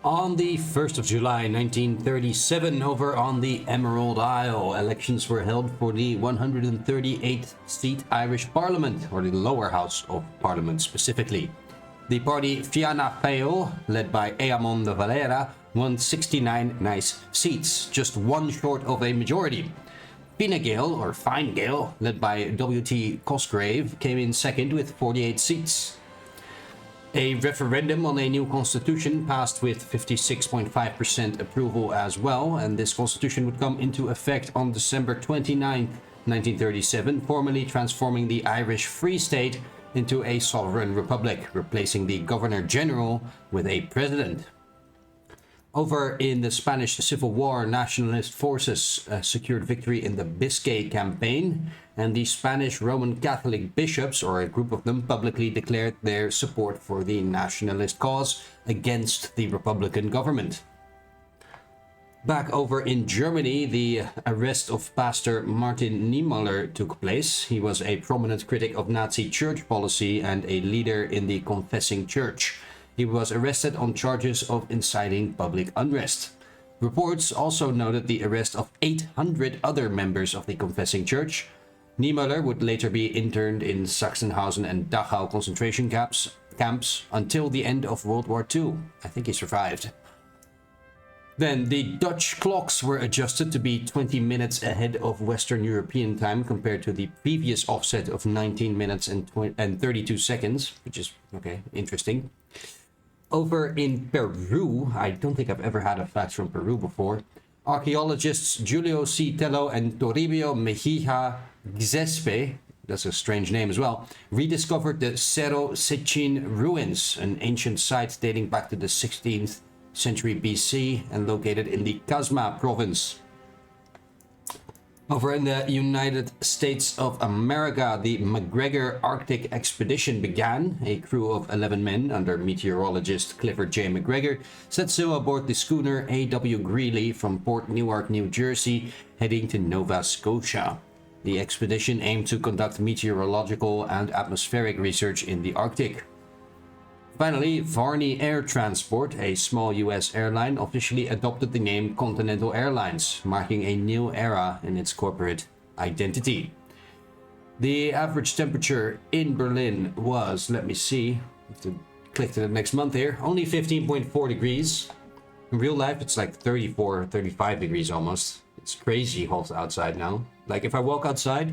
On the 1st of July 1937, over on the Emerald Isle, elections were held for the 138th-seat Irish Parliament, or the lower house of Parliament specifically. The party Fianna Fáil, led by Eamon de Valera, won 69 nice seats, just one short of a majority. Fine Gael, or Fine Gael, led by W.T. Cosgrave, came in second with 48 seats. A referendum on a new constitution passed with 56.5% approval as well, and this constitution would come into effect on December 29, 1937, formally transforming the Irish Free State into a sovereign republic, replacing the Governor-General with a president. Over in the Spanish Civil War, nationalist forces secured victory in the Biscay campaign, and the Spanish Roman Catholic bishops, or a group of them, publicly declared their support for the nationalist cause against the Republican government. Back over in Germany, the arrest of Pastor Martin Niemöller took place. He was a prominent critic of Nazi church policy and a leader in the Confessing Church. He was arrested on charges of inciting public unrest. Reports also noted the arrest of 800 other members of the Confessing Church. Niemöller would later be interned in Sachsenhausen and Dachau concentration camps until the end of World War II. I think he survived. Then the Dutch clocks were adjusted to be 20 minutes ahead of Western European time compared to the previous offset of 19 minutes and 32 seconds, which is, okay, interesting. Over in Peru, I don't think I've ever had a fact from Peru before. Archaeologists Julio C. Tello and Toribio Mejia Gzespe, that's a strange name as well, rediscovered the Cerro Sechin ruins, an ancient site dating back to the 16th century BC and located in the Casma province. Over in the United States of America, the McGregor Arctic Expedition began. A crew of 11 men under meteorologist Clifford J. McGregor set sail aboard the schooner A.W. Greely from Port Newark, New Jersey, heading to Nova Scotia. The expedition aimed to conduct meteorological and atmospheric research in the Arctic. Finally, Varney Air Transport, a small US airline, officially adopted the name Continental Airlines, marking a new era in its corporate identity. The average temperature in Berlin was, let me see, I have to click to the next month here, only 15.4 degrees. In real life, it's like 34, 35 degrees almost. It's crazy hot outside now. Like if I walk outside,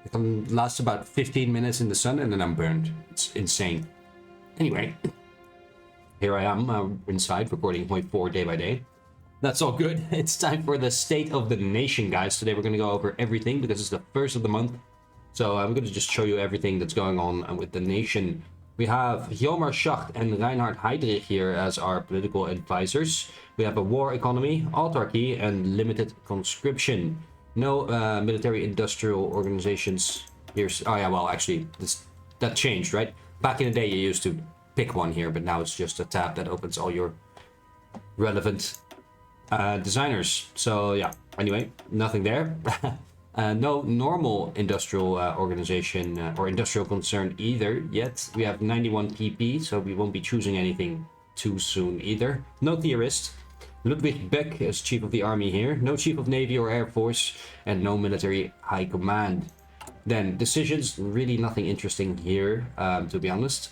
it can last about 15 minutes in the sun and then I'm burned. It's insane. Anyway, here I am inside recording HOI4 day by day. That's all good. It's time for the State of the Nation, guys. Today we're going to go over everything because it's the first of the month. So I'm going to just show you everything that's going on with the nation. We have Hjalmar Schacht and Reinhard Heydrich here as our political advisors. We have a war economy, autarky, and limited conscription. No military-industrial organizations here. Oh yeah, well, actually, that changed, right? Back in the day, you used to pick one here, but now it's just a tab that opens all your relevant designers. So yeah, anyway, nothing there. No normal industrial organization or industrial concern either yet. We have 91 PP, so we won't be choosing anything too soon either. No theorist. Ludwig Beck as Chief of the Army here. No Chief of Navy or Air Force, and no military high command. Then decisions, really nothing interesting here, to be honest.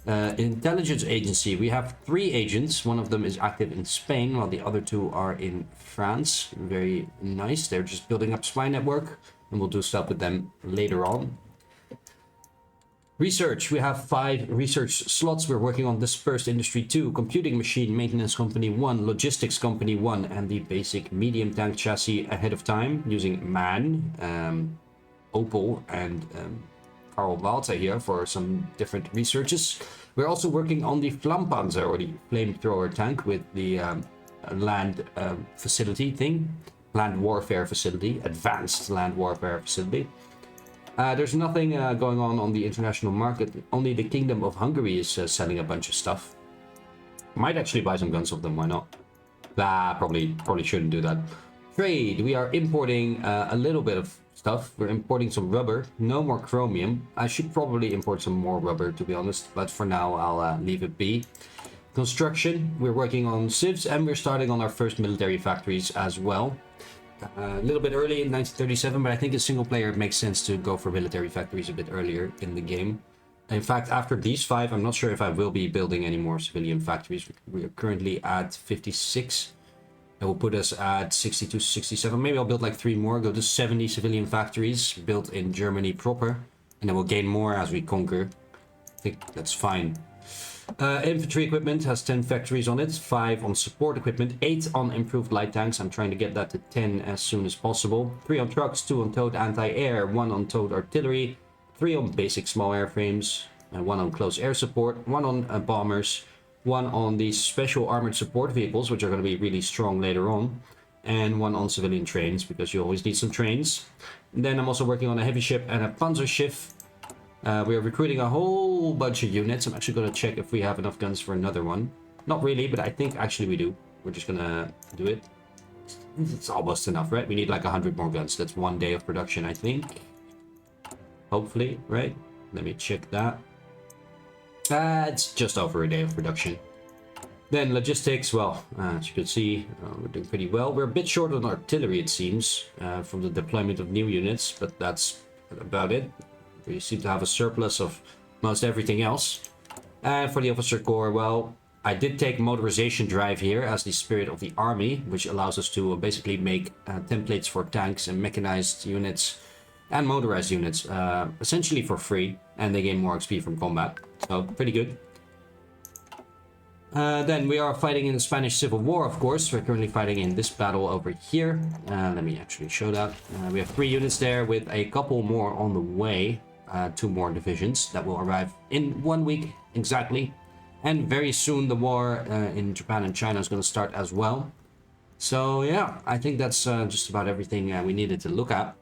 Intelligence agency, we have 3 agents. One of them is active in Spain, while the other 2 are in France. Very nice. They're just building up spy network, and we'll do stuff with them later on. Research, we have 5 research slots. We're working on Dispersed Industry 2, Computing Machine Maintenance Company 1, Logistics Company 1, and the Basic Medium Tank Chassis ahead of time using MAN. Opel and Karl Walter here for some different researches. We're also working on the Flampanzer, or the flamethrower tank, with the land facility thing. Land warfare facility, advanced land warfare facility. There's nothing going on the international market. Only the Kingdom of Hungary is selling a bunch of stuff. Might actually buy some guns of them, why not? Probably shouldn't do that. Trade, we are importing a little bit of stuff. We're importing some rubber, no more chromium. I should probably import some more rubber, to be honest, but for now I'll leave it be. construction. We're working on civs, and we're starting on our first military factories as well. A little bit early in 1937, but I think in single player it makes sense to go for military factories a bit earlier in the game. In fact, after these 5, I'm not sure if I will be building any more civilian factories. We are currently at 56. It will put us at 62, 67. Maybe I'll build like 3 more, go to 70 civilian factories built in Germany proper, and then we'll gain more as we conquer. I think that's fine. Infantry equipment has 10 factories on it, 5 on support equipment, 8 on improved light tanks. I'm trying to get that to 10 as soon as possible. 3 on trucks, 2 on towed anti-air, 1 on towed artillery, 3 on basic small airframes, 1 on close air support, 1 on bombers, 1 on the special armored support vehicles, which are going to be really strong later on, and 1 on civilian trains, because you always need some trains. And then I'm also working on a heavy ship and a panzer ship. We are recruiting a whole bunch of units. I'm actually going to check if we have enough guns for another one. Not really, but I think actually we do. We're just going to do it. It's almost enough, right? We need like 100 more guns. That's 1 day of production, I think. Hopefully, right? Let me check that. It's just over a day of production. Then logistics, well, as you can see, we're doing pretty well. We're a bit short on artillery, it seems, from the deployment of new units, but that's about it. We seem to have a surplus of most everything else. And for the officer corps, well, I did take motorization drive here as the spirit of the army, which allows us to basically make templates for tanks and mechanized units and motorized units, essentially for free, and they gain more XP from combat. So pretty good. Then we are fighting in the Spanish Civil War, of course. We're currently fighting in this battle over here. Let me actually show that. We have 3 units there with a couple more on the way. 2 more divisions that will arrive in 1 week exactly. And very soon the war in Japan and China is going to start as well. So yeah, I think that's just about everything we needed to look at.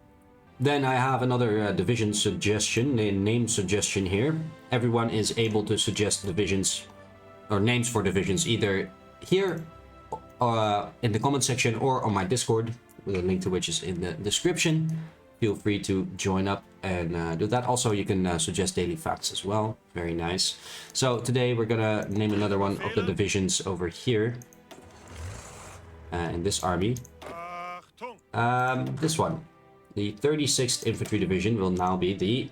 Then I have another division suggestion, a name suggestion here. Everyone is able to suggest divisions or names for divisions either here in the comment section or on my Discord, with a link to which is in the description. Feel free to join up and do that. Also, you can suggest daily facts as well. Very nice. So today we're gonna name another one of the divisions over here in this army. This one. The 36th Infantry Division will now be the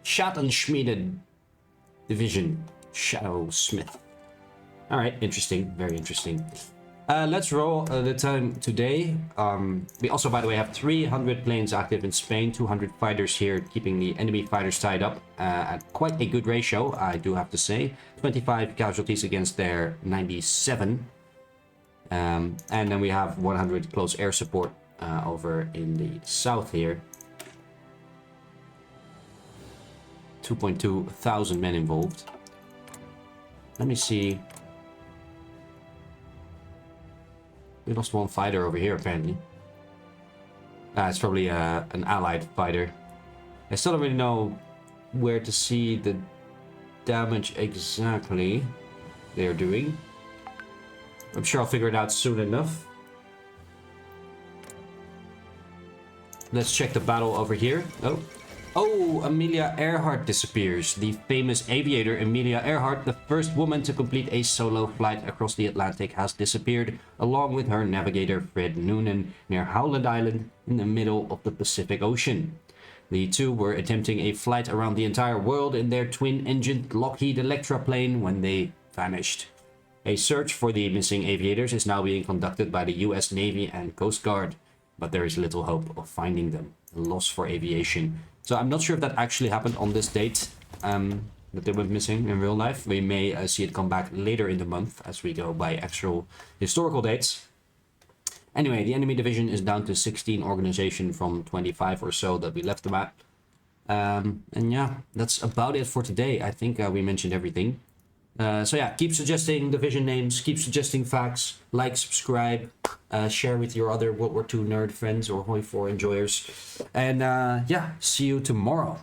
Schattenschmiede Division. Shadow Smith. Alright, interesting. Very interesting. Let's roll the time today. We also, by the way, have 300 planes active in Spain, 200 fighters here, keeping the enemy fighters tied up at quite a good ratio, I do have to say. 25 casualties against their 97. And then we have 100 close air support over in the south here. 2.2 thousand men involved. Let me see. We lost 1 fighter over here, apparently. It's probably an allied fighter. I still don't really know where to see the damage exactly they're doing. I'm sure I'll figure it out soon enough. Let's check the battle over here. Oh, Amelia Earhart disappears. The famous aviator Amelia Earhart, the first woman to complete a solo flight across the Atlantic, has disappeared, along with her navigator Fred Noonan, near Howland Island in the middle of the Pacific Ocean. The two were attempting a flight around the entire world in their twin-engined Lockheed Electra plane when they vanished. A search for the missing aviators is now being conducted by the US Navy and Coast Guard, but there is little hope of finding them. A loss for aviation. So I'm not sure if that actually happened on this date, that they went missing in real life. We may see it come back later in the month as we go by actual historical dates. Anyway, the enemy division is down to 16 organization from 25 or so that we left them at. And yeah, that's about it for today. I think we mentioned everything. So yeah, keep suggesting division names, keep suggesting facts, like, subscribe, share with your other World War II nerd friends or HOI4 enjoyers. And yeah, see you tomorrow.